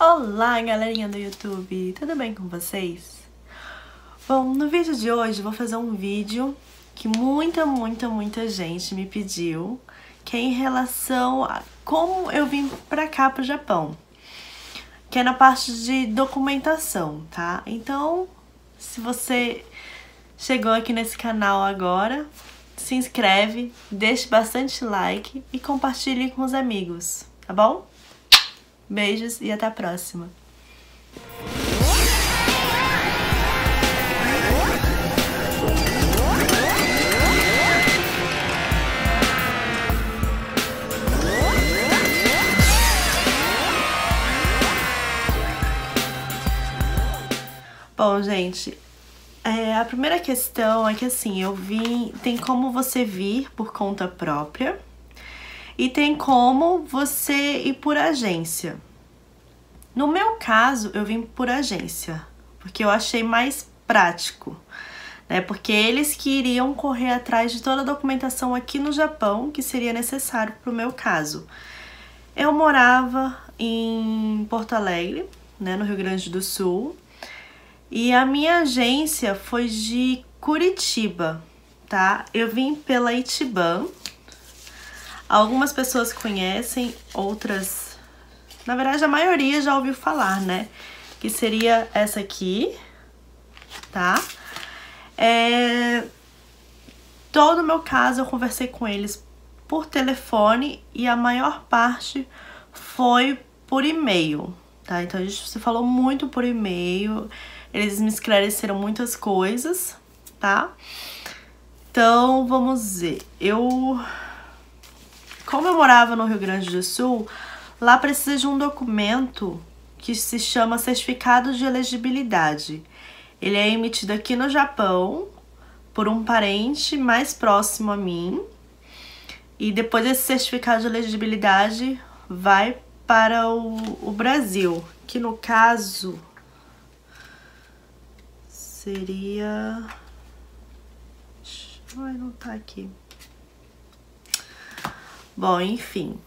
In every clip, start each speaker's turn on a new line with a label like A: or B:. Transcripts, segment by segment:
A: Olá, galerinha do YouTube! Tudo bem com vocês? Bom, no vídeo de hoje eu vou fazer um vídeo que muita gente me pediu, que é em relação a como eu vim pra cá, pro Japão, que é na parte de documentação, tá? Então, se você chegou aqui nesse canal agora, se inscreve, deixe bastante like e compartilhe com os amigos, tá bom? Beijos e até a próxima! Bom, gente, a primeira questão é que assim, tem como você vir por conta própria e tem como você ir por agência. No meu caso, eu vim por agência, porque eu achei mais prático, né? Porque eles que iriam correr atrás de toda a documentação aqui no Japão que seria necessário pro meu caso. Eu morava em Porto Alegre, né, no Rio Grande do Sul, e a minha agência foi de Curitiba, tá? Eu vim pela Ichiban. Algumas pessoas conhecem, outras... Na verdade, a maioria já ouviu falar, né? Que seria essa aqui, tá? Todo o meu caso, eu conversei com eles por telefone e a maior parte foi por e-mail, tá? Então, a gente se falou muito por e-mail. Eles me esclareceram muitas coisas, tá? Então, vamos ver. Como eu morava no Rio Grande do Sul, lá precisa de um documento que se chama Certificado de Elegibilidade. Ele é emitido aqui no Japão por um parente mais próximo a mim. E depois esse certificado de elegibilidade vai para o Brasil, que no caso... seria... Ai, não tá aqui. Bom, enfim.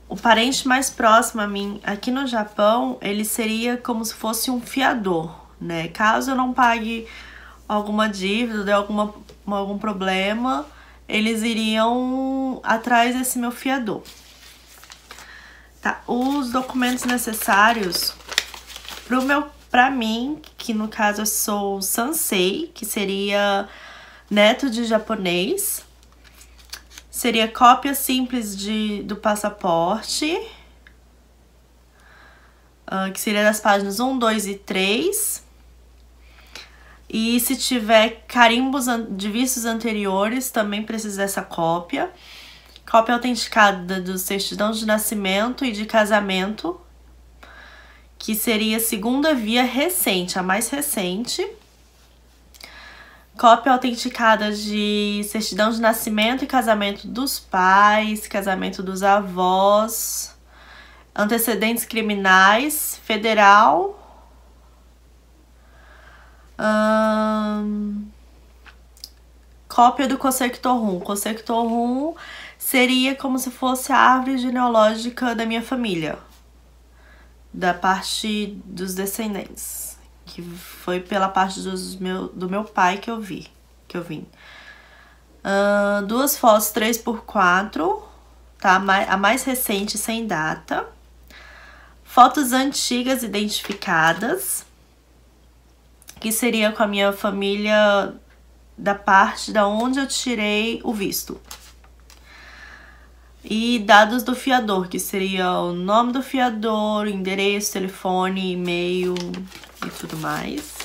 A: O parente mais próximo a mim aqui no Japão, ele seria como se fosse um fiador, né? Caso eu não pague alguma dívida, dê algum problema, eles iriam atrás desse meu fiador. Tá, os documentos necessários pra mim, que no caso eu sou Sansei, que seria neto de japonês, seria cópia simples do passaporte, que seria das páginas 1, 2 e 3. E se tiver carimbos de vistos anteriores, também precisa dessa cópia. Cópia autenticada do certidão de nascimento e de casamento, que seria a segunda via recente, a mais recente. Cópia autenticada de certidão de nascimento e casamento dos pais, casamento dos avós, antecedentes criminais, federal. Cópia do Kosekto-hun. Kosekto-hun seria como se fosse a árvore genealógica da minha família, da parte dos descendentes, que foi pela parte do meu pai que eu vim. 2 fotos 3x4, tá? A mais recente sem data. Fotos antigas identificadas, que seria com a minha família da parte da onde eu tirei o visto. E dados do fiador, que seria o nome do fiador, endereço, telefone, e-mail e tudo mais.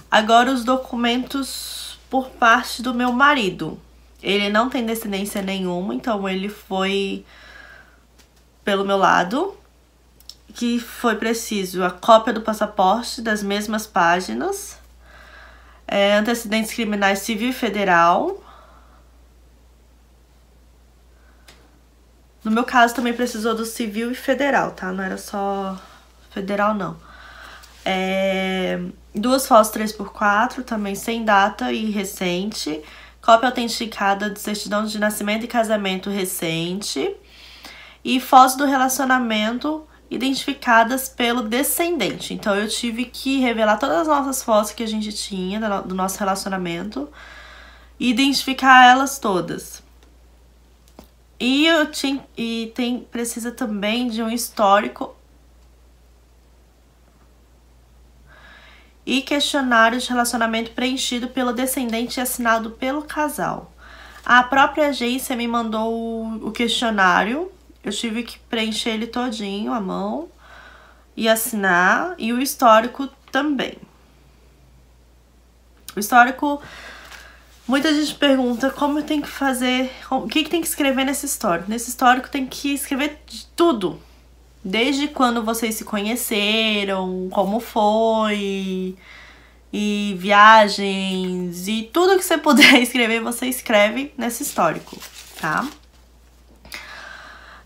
A: Agora os documentos por parte do meu marido. Ele não tem descendência nenhuma, então ele foi pelo meu lado. Que foi preciso a cópia do passaporte das mesmas páginas, antecedentes criminais civil e federal. No meu caso também precisou do civil e federal, tá? Não era só federal, não. 2 fotos 3x4, também sem data e recente. Cópia autenticada de certidão de nascimento e casamento recente. e fotos do relacionamento identificadas pelo descendente. Então eu tive que revelar todas as nossas fotos que a gente tinha do nosso relacionamento e identificar elas todas. E precisa também de um histórico e questionário de relacionamento preenchido pelo descendente e assinado pelo casal. A própria agência me mandou o questionário, eu tive que preencher ele todinho à mão e assinar, e o histórico também. O histórico, muita gente pergunta como eu tenho que fazer, o que tem que escrever nesse histórico. Nesse histórico tem que escrever de tudo. Desde quando vocês se conheceram, como foi, e viagens, e tudo que você puder escrever, você escreve nesse histórico, tá?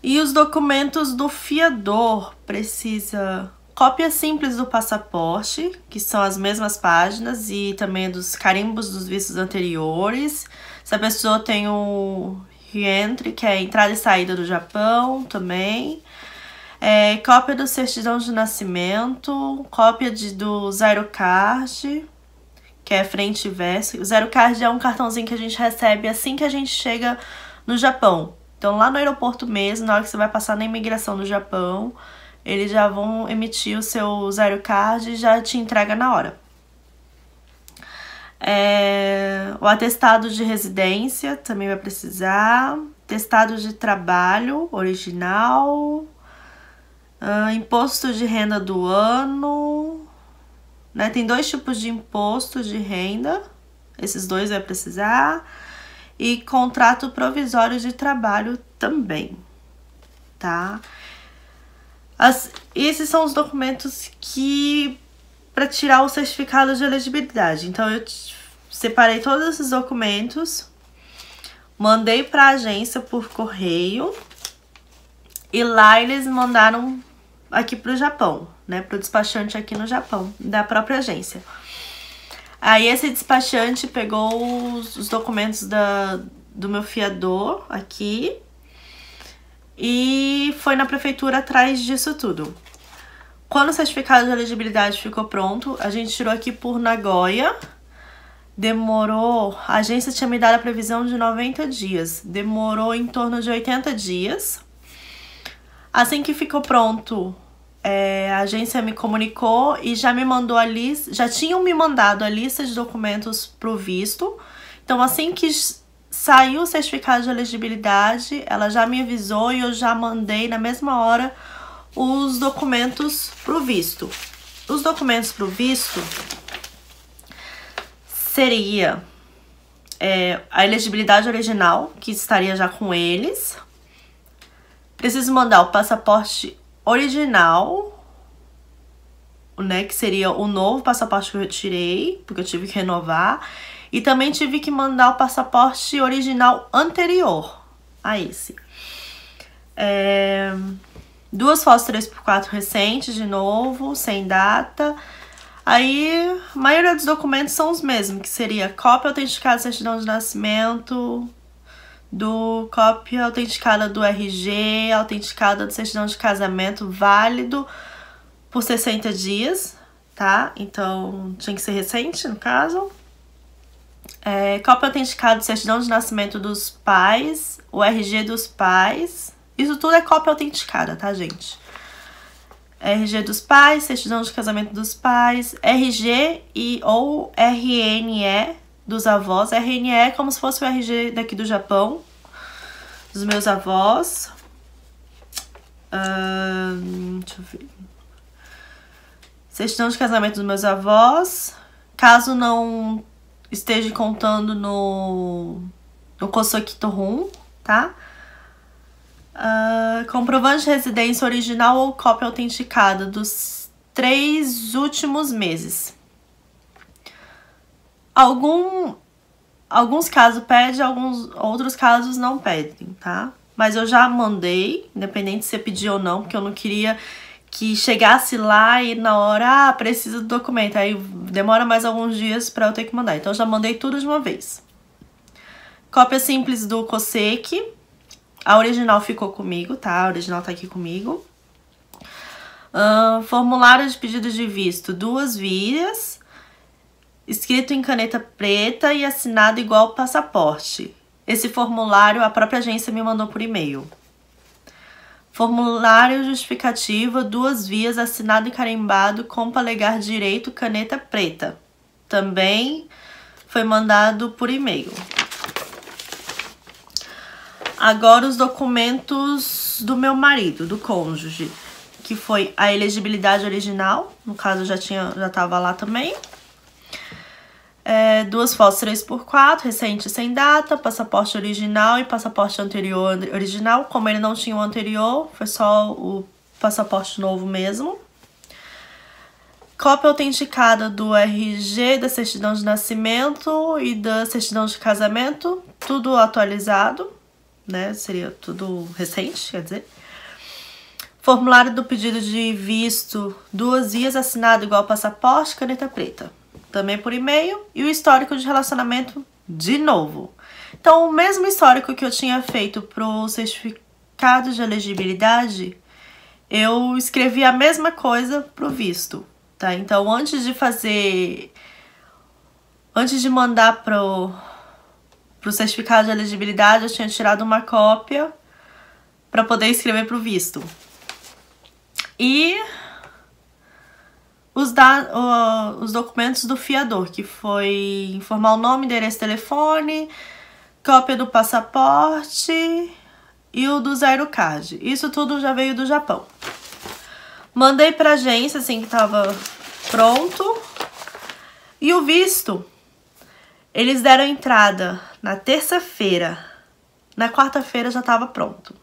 A: E os documentos do fiador precisa cópia simples do passaporte, que são as mesmas páginas, e também dos carimbos dos vistos anteriores. Se a pessoa tem o re-entry, que é a entrada e saída do Japão também. Cópia do certidão de nascimento, cópia do Zero Card, que é frente e verso. O Zero Card é um cartãozinho que a gente recebe assim que a gente chega no Japão. Então lá no aeroporto mesmo, na hora que você vai passar na imigração do Japão, eles já vão emitir o seu Zero Card e já te entrega na hora. O atestado de residência também vai precisar. Atestado de trabalho original. Imposto de renda do ano, né? Tem 2 tipos de imposto de renda, esses 2 vai precisar, e contrato provisório de trabalho também, tá? Esses são os documentos que para tirar o certificado de elegibilidade. Então eu separei todos esses documentos, mandei para a agência por correio. E lá eles mandaram aqui pro Japão, né? Pro despachante aqui no Japão, da própria agência. Aí esse despachante pegou os documentos do meu fiador aqui e foi na prefeitura atrás disso tudo. Quando o certificado de elegibilidade ficou pronto, a gente tirou aqui por Nagoya. Demorou... A agência tinha me dado a previsão de 90 dias. Demorou em torno de 80 dias. Assim que ficou pronto, a agência me comunicou e já me mandou a lista, já tinham me mandado a lista de documentos pro visto. Então, assim que saiu o certificado de elegibilidade, ela já me avisou e eu já mandei na mesma hora os documentos pro visto. Os documentos pro visto seria a elegibilidade original, que estaria já com eles. Preciso mandar o passaporte original, né, que seria o novo passaporte que eu tirei, porque eu tive que renovar. E também tive que mandar o passaporte original anterior a esse. 2 fotos 3x4 recentes, de novo, sem data. Aí, a maioria dos documentos são os mesmos, que seria cópia autenticada de certidão de nascimento, cópia autenticada do RG, autenticada do certidão de casamento válido por 60 dias, tá? Então, tinha que ser recente, no caso. Cópia autenticada do certidão de nascimento dos pais, o RG dos pais. Isso tudo é cópia autenticada, tá, gente? RG dos pais, certidão de casamento dos pais, RG ou RNE dos avós. RNE é como se fosse o RG daqui do Japão, dos meus avós. Deixa eu ver. Certidão de casamento dos meus avós. Caso não esteja contando no Kosoki Tohun, tá? Comprovante de residência original ou cópia autenticada dos 3 últimos meses. Alguns casos pedem, outros casos não pedem, tá? Mas eu já mandei, independente se você pediu ou não, porque eu não queria que chegasse lá e na hora, precisa do documento. Aí demora mais alguns dias pra eu ter que mandar. Então eu já mandei tudo de uma vez. Cópia simples do COSEC. A original ficou comigo, tá? A original tá aqui comigo. Formulário de pedido de visto, 2 vias, escrito em caneta preta e assinado igual passaporte. Esse formulário a própria agência me mandou por e-mail. Formulário justificativa, 2 vias, assinado e carimbado com polegar direito, caneta preta. Também foi mandado por e-mail. Agora os documentos do meu marido, do cônjuge, que foi a elegibilidade original, no caso já tava lá também. 2 fotos 3x4, recente sem data, passaporte original e passaporte anterior original. Como ele não tinha o anterior, foi só o passaporte novo mesmo. Cópia autenticada do RG, da certidão de nascimento e da certidão de casamento, tudo atualizado, né? Seria tudo recente, quer dizer. Formulário do pedido de visto, 2 vias, assinado igual passaporte, caneta preta. Também por e-mail, e o histórico de relacionamento de novo. Então, o mesmo histórico que eu tinha feito pro certificado de elegibilidade, eu escrevi a mesma coisa pro visto, tá? Então, antes de mandar pro certificado de elegibilidade, eu tinha tirado uma cópia para poder escrever pro visto. E os documentos do fiador, que foi informar o nome, endereço, telefone, cópia do passaporte e o do Zairocard. Isso tudo já veio do Japão. Mandei pra agência, assim que tava pronto. E o visto, eles deram entrada na terça-feira. Na quarta-feira já tava pronto.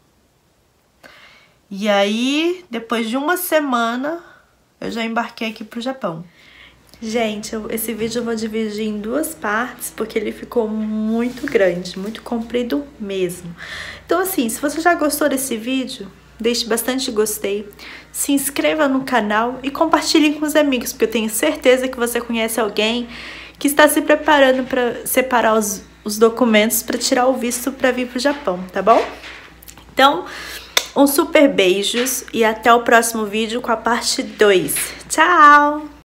A: E aí, depois de uma semana, eu já embarquei aqui pro Japão. Gente, esse vídeo eu vou dividir em 2 partes, porque ele ficou muito grande, muito comprido mesmo. Então assim, se você já gostou desse vídeo, deixe bastante gostei, se inscreva no canal e compartilhe com os amigos, porque eu tenho certeza que você conhece alguém que está se preparando para separar os documentos para tirar o visto para vir pro Japão, tá bom? Então, um super beijos e até o próximo vídeo com a parte 2. Tchau!